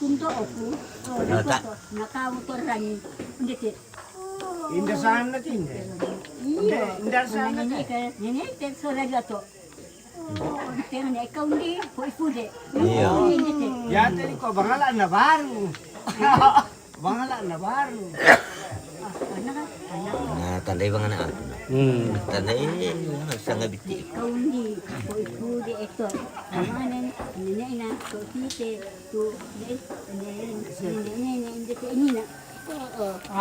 tundo aku. Oh, nakamotor rin. Hindi ti. Indasahan natin eh. Iyo. Indasahan natin. Nini, tenso lagi ato. Oh, tingnan niya, ikaw hindi. Puipude. Iyo. Hindi ti. Yata ko, bangalan na baru. Bangalan na baru. Anak. Nah, tandai bang anak. Tandai sangat biti. Ikaw hindi. Puipude ito. Amanan, nini na. Tite. Tu. Nini, hindi ti. Ini na.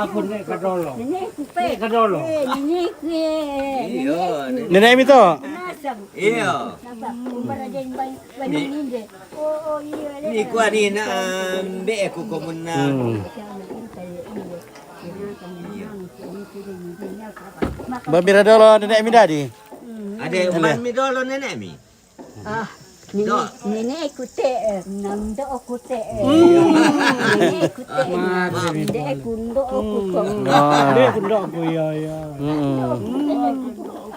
Ako na kadolo. Nini, kupe. Kadolo. Nini, Iyo. Nenek mi to? nasab. Iyo. Kumpara din ba hindi? Oo, iya. Ni kuan ni na be ko komun na. Babira dolo nenek mi dadi. Ada man mi dolo nenek mi. Ah, nene kute, namdo kute. Nene kute, namde kundo kuto. Dia kundo aku ya ya.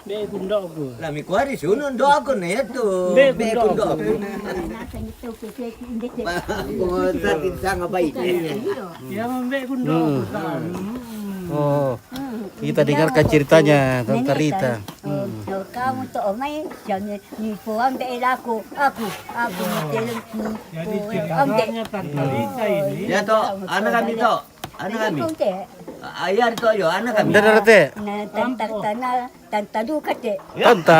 Dia kundo aku. Lah mi kuari sunun do aku ne tu. Be Be kundo kundo. Nasa nito kute hindi te. Ko sakin sangat baik. Ya membe kundo aku. Oh, kita dengarkan ceritanya Tante Rita. Kamu tu omai jangan ni puang de aku telung Jadi ni ceritanya Tante Rita ini. Ya to, anak kami to. Anak kami. Ayah to yo anak kami. Dan rete. Tanta du kate. Tanta.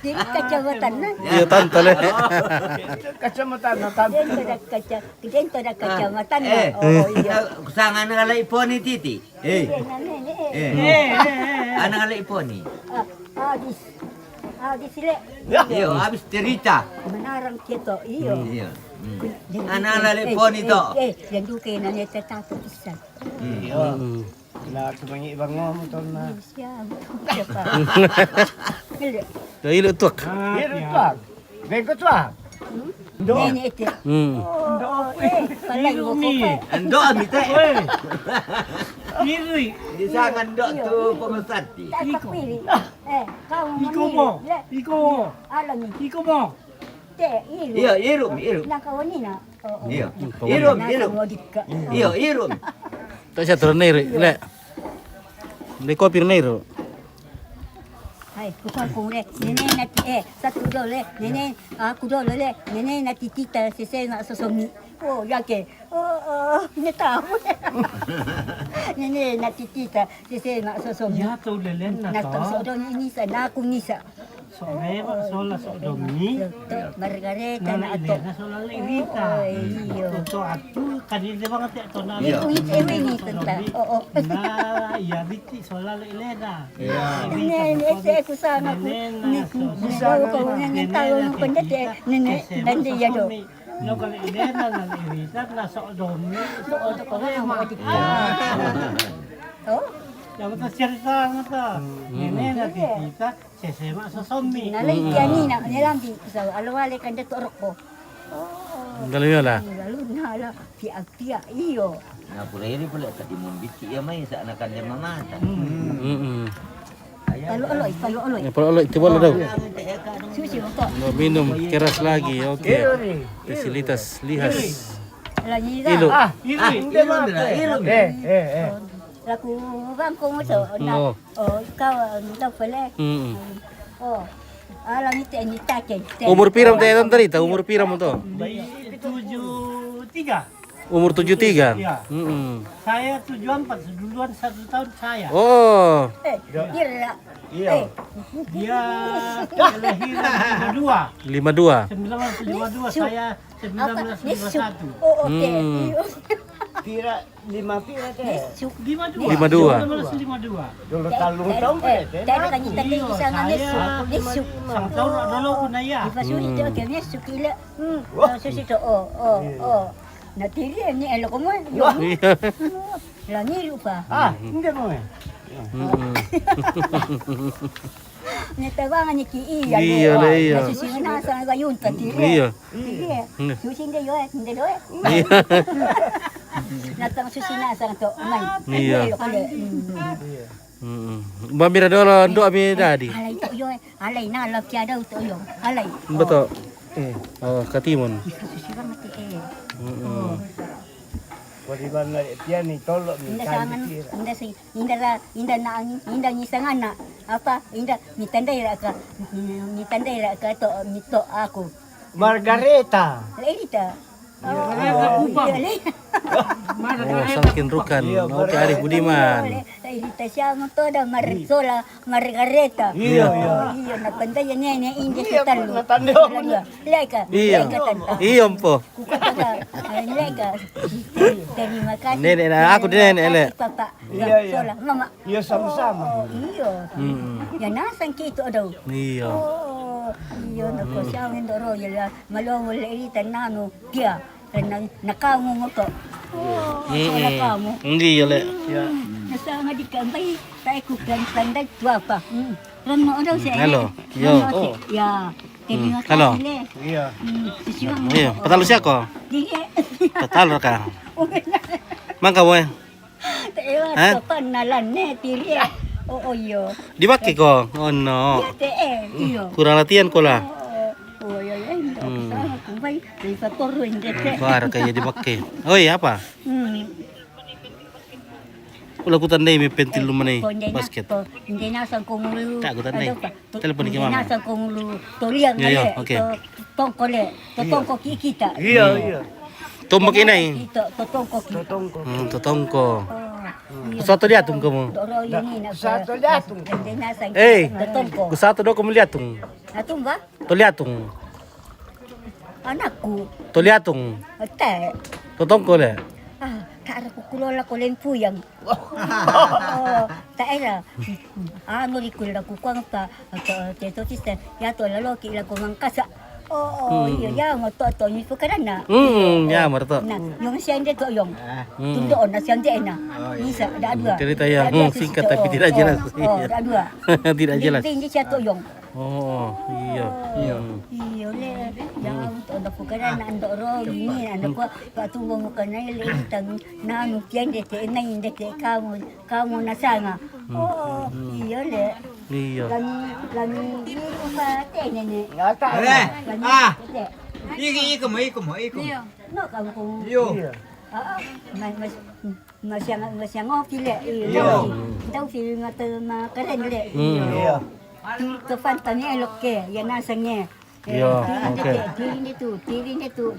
Di kacamatan na. Iya tante le. Kacamatan na tante. Dentro da kacamatan na. Eh, Oh iya. kusang anak kala iponi titi. Eh, anak kala iponi. Adis le. Iyo, habis cerita. Menarang kito. Iyo. Iyo. Anak kala iponi to. Yang duke na neta tato pisan. Lah semangi ibang ngomong to na. Siapa? Do ilo tuk. Iro tuak. Bego tuak. Nene ete. Palay mo ko pa. Ando ami te. Iri. Di sangan dok tu pengusati. Tapili. Kau Iko mo. Iko mo. Alam ni. Iko mo. Te, ilu. Iyo, irum. Nakawani na. Iyo. Irum. Iyo, irum. Tak siya tronero le. Le kopi nero. Hai, kukuha ko le. Nene nati satu dole. Nene aku dole le. Nene nati tita sese na sosomi. Oh, yake. Ne tahu. Nene nati tita sese na sosomi. Ya to lelen na Na to. to so ni sa na aku nisa. So meva sola so domi. Margareta na ato. Na sola lirita. Iyo. To atu kanil de banget ya to na. Iya. Wait, ewe ni tenta. Oo. Na ya biti sola Elena. Nene, ese aku sana aku. Nene, ko nene tayo ng pandate. Nene, nande yado. No kali Elena na lirita na so domi. So Ko ko na mo ma. ati. Oh, Yang kita cerita ngata. Nene na kita sesema sa zombie. nalay tiani na nilambi sa alwale kan dato roko. Oh, Galing lah. lalu nala pia iyo. Na pula ini pula tadi membiti ya mai sa anak dia mamata. Palo aloy. Kalau lo itu boleh dah. Susi to. Minum keras lagi. Oke. Fasilitas lihas. La ni Ilo. da. Irum. La ku bang ko mo to na. Oh, ikaw daw pala. Oh. Alam ni te ni take. Umur piram teh Tante Rita? Umur piram to? 73. Umur 73. Iya. Saya 74, duluan 1 tahun saya. Oh. Ira. Iya. Dia kelahiran 52. 1952, saya 1951. Oh, oke. Pira 5 pira teh. 52. 1952. Dulu talung tahun Dari kan kita ni bisa ngesu. Nesu. Sang tahun dulu ko na ya. Ipa susi to kaya nesu kila. Susi to oh. Natiri ni elo ko mo. La ni lupa. Hindi mo eh. Natawangan ni ki iya. Iya. Susi na sa gayun tatiri. Iya. Susi hindi yo, hindi yo. Natang susi na sa to. Iya. Elo ko le. Bambira dolo ndo ami dadi. Alay to yo. Alay na lap siya daw to yo. Alay. Betul. Oh, katimun. Ikasusiran mati Mm. Baliban na yan ni tolo ni Indah sangan, indah na indah ni sangan na apa indah ni tandai ra ka to aku. Margareta. Lelita. Oh, Sangkin Rukan. Oke, Arif Budiman. Lelita siya mo to da Marsola Margareta. Iya. Iya na pandai niya indah sa talo. Natando. Leka. Iya. Iya, po. Leka. Terima kasih. Nenek, aku di nenek, Le. Papa. Iya. Sola mama. Iya sama-sama. Iya. Ya nasan kito daw. Iya. Iyo na ko siya ang indoro yala malawol ilitan nano kia nakamu mo to. Nakamu. Hindi, Le. Ya. Nasa nga di kambay tayo ko planday tua pa. Rano daw siya. Halo. Yo. Ya. Terima Halo. kasih le. Iya. Sisiwang mo. Iya, patalo siya ko. Dili. Patalo ka. Mangka mo eh. Tayo pa nalan ne tiri. Oo yo. Di baki ko. Oh no. Iyo. Kurang latihan ko lah. Oh ya ya. Sama kumbay. Dari faktor hindi. Kuara kayak di baki. Oi, apa? Ulah ku tandai mi pentil lu mana basket. Hindi nasan kung lu. Tak, aku tandai. Telepon ni mama. Hindi nasan kung lu toliang Yo, yo, ale. okay. Tongko le. Tongko kita. Iya. Tumbak inay. Tongko kita. Totongko. Totongko. Kusato dia tung kamu. Doro yun na. Sato liatung. Hindi nasan. Eh. Tongko. Kusato do kamu lihat tung. Atong ba? Toliatung. Anakku. Toliatung. Ate. Totongko le. Kara ko kulola ko len puyang. Taera. Ano ri kulola ko kwang pa. Teto tista. Ya to lalo ki la ko mangkasa. Iya ya ngoto to ni ko kana. Ya marto. Nah, yung siya hindi to yung. Tundoon na siya hindi na. Isa da dua. Cerita yang singkat tapi tidak jelas. Da dua. Tidak jelas. Hindi siya to yung. Oh, iya. Iyo le. Yang to na ko kana na andoro ini ano ko patungo mo kana ile tang nanu tiende te na inde te kamu na sanga. Iyo le. Iya. Lami ko pa te nene. Ngata. Iko mo. No kamu ko. Iya. Masyang okay le. Iyo. Daw feel nga to karen le. Iya. Ke fantan ni elok ke, ya nasangnya. Iya, oke. Tirin itu.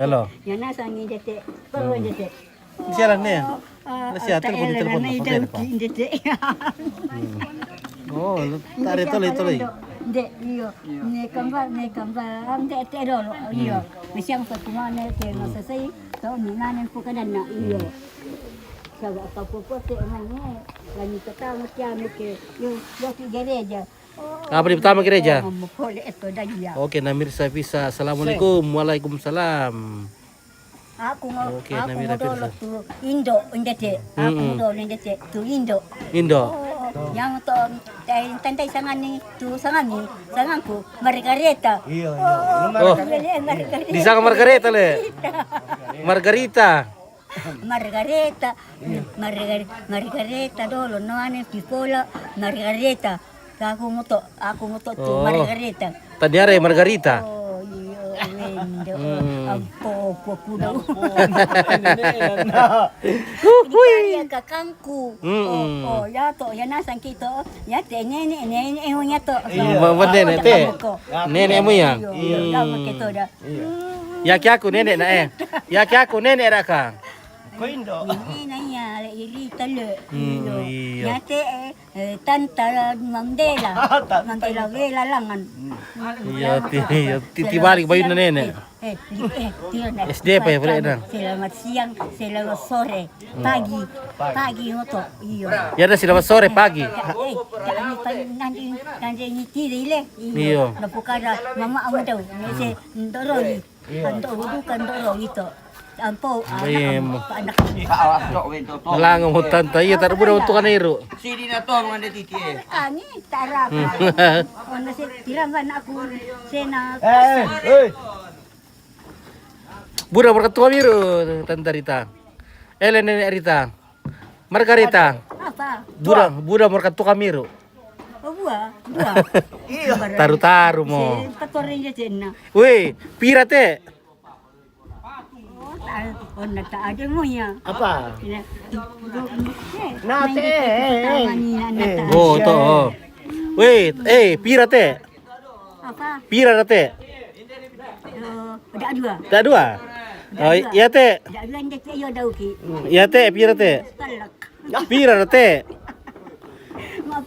Halo. Ya nasangnya dete, perlu dete. Siaran nih. Siapa telepon di telepon apa? Oh, tarik tolong. Dek, iyo. Ne kamba, am dete dolo. Iyo. Masyang sa kumane ke masasay, to minanen po kadana. Iyo. Sabi apa te emangnya lagi ketemu kiamat ke yung waktu gereja. Apa di pertama gereja? Boleh itu dah dia. Oke, Namirsa Visa. Assalamualaikum. Waalaikumsalam. Aku Oke, aku Namira dulu Pirsa. tu Indo indete. Aku dulu indete tu Indo. Indo. Yang tu tantai sangan ni tu sanganku Margareta. Iya. Oh, Margareta. di sana Margareta le. Margarita. Margareta dulu no ane pipola Margareta. Aku mo to tu Oh. Margareta. Tadi ada Margarita. Oh iya wendo. Ampo kuda. Huhui kakangku. Oh ya to ya nasan kito. Ya te nene ho nya to. Nenek te. Nenekmu ya? Iya. Kito dah. Yaki aku nenek na eh. Yaki aku nenek raka. Koindo. Ini nanya iri tele. Iya. Ya te tanta Mandela. Mandela vela langan. Iya, titi balik bayu na nenek. SD pa ya pala na. Selamat siang, selamat sore, pagi ngoto. Iya. Ya ada selamat sore pagi. Nanti tiri le. Iya. Napukara mama amo daw. Nese ndoroi. Dukan ndoroi ito. Ampo anak. Malango mo tanta. Iya, taruh budak untuk kanero. Sini na to mga titi eh. Kani tarap. O nasi tiraman ako sena. Budak berketua biru, Tante Rita. Nenek Rita. Margarita. Apa? Budak berketua miru. Oh dua. Taru-taru mo. Katorin dia cina. Weh, pira te? Oh, nata aja mo ya. Apa? Nate. Oh, to. Oh. Weh, pira te? Apa? Pira te? Ada dua. Tak dua. Oh, iya te. Ada dua yang dia yo dau ki. Iya te, pira te? Palak. Pira te? Maaf,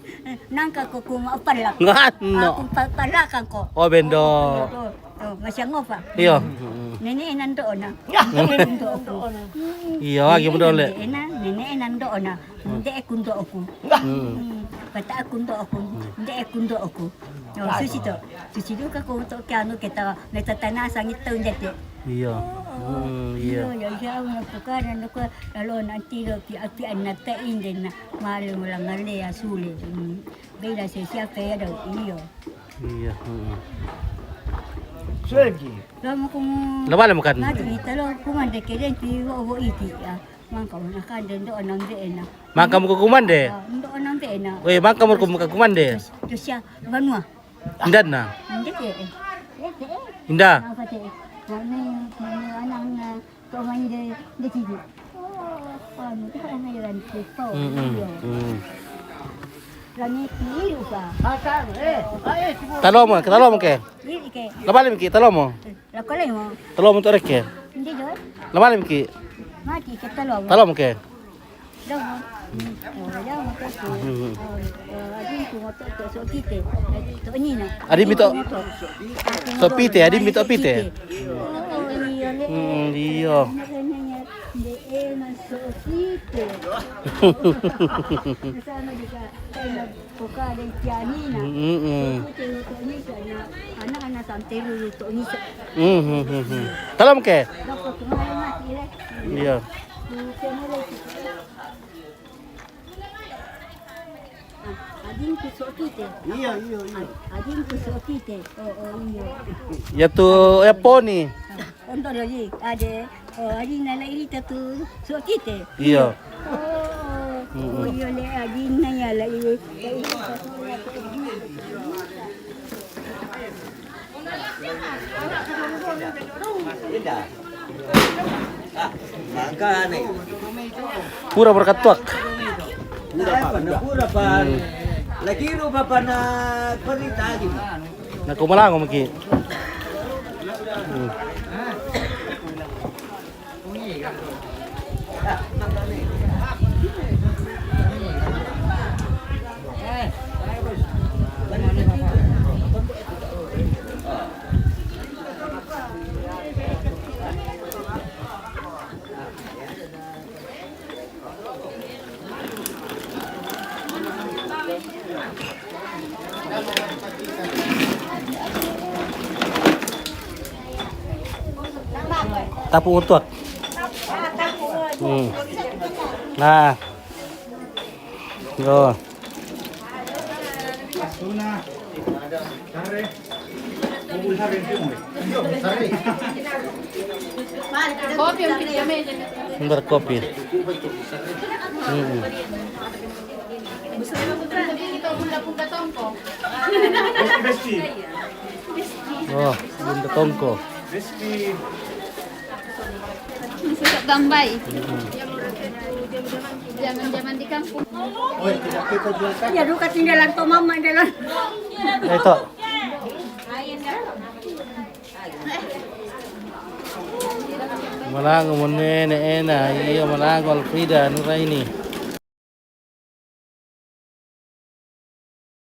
nangka ko kung palak. Ngano? Aku palakan ko. Oh, bendo. Oh, masya ngopa. Iyo. Nenek nandoon na. Iya, lagi mo dole. Nenek nandoon na. Hindi kundo ako. Pata kundo ako. Hindi kundo ako. Oh, sushi do ka ko to kaya kita natatanasan ito dito. Iya. Iya. Yo ya una pukaran ko lalo nanti lo ki api anata inden na mali mo lang ali asuli. Bela se siya kaya daw iyo. Iya. Sergi. Lama kung Laban mo kan? Mati talo kumande keden ti wo iti ya. Mangka na kan den do anang de na. Mangka mo ko kumande. Do anang de na. Weh, mangka mo ko kumande. Terus siya banua. Indan na. Hindi ke. Indah. Apa te? Mana anang na to man de ti. Oh, ano ka na yan ko. Langit biru ka. Talo mo ke. Ini ke. Laban mo ki, talo mo. Lakolay mo. Talo mo to rek ke. Hindi jo. Laban mo ki. Mati ke talo mo. Talo mo ke. Daw mo. Daw mo ka ko. Adin ko mo to so kite. To ni na. Adi mi to. So pite, adi mi to pite. Oh, iya le. Iya. De na so kite. Sana juga kaya buka dan pianina. Anak-anak santai dulu to ni. Talo mo ke. Dapat kemarin mati le. Iya. Adin ku so kite. Iya. Adin ku so kite. Oh iya. Ya tu ya poni. Untuk lagi ada adin nana irita tu so kite. Iya. Oh iya le adin nanya lagi. Indah. Maka nih. Pura berkatuak. Pura pa. Lagi ro pa na perita lagi. Nakumalango mo ki. Tapu utuak. Nah. Yo. Berkopi. Oh, bunda tongko. Susah Bambay. Zaman-zaman di kampung. Ya duka tinggalan to mama dalan. Ito. Malango mo nene ena, iya malango Alfrida Nuraini.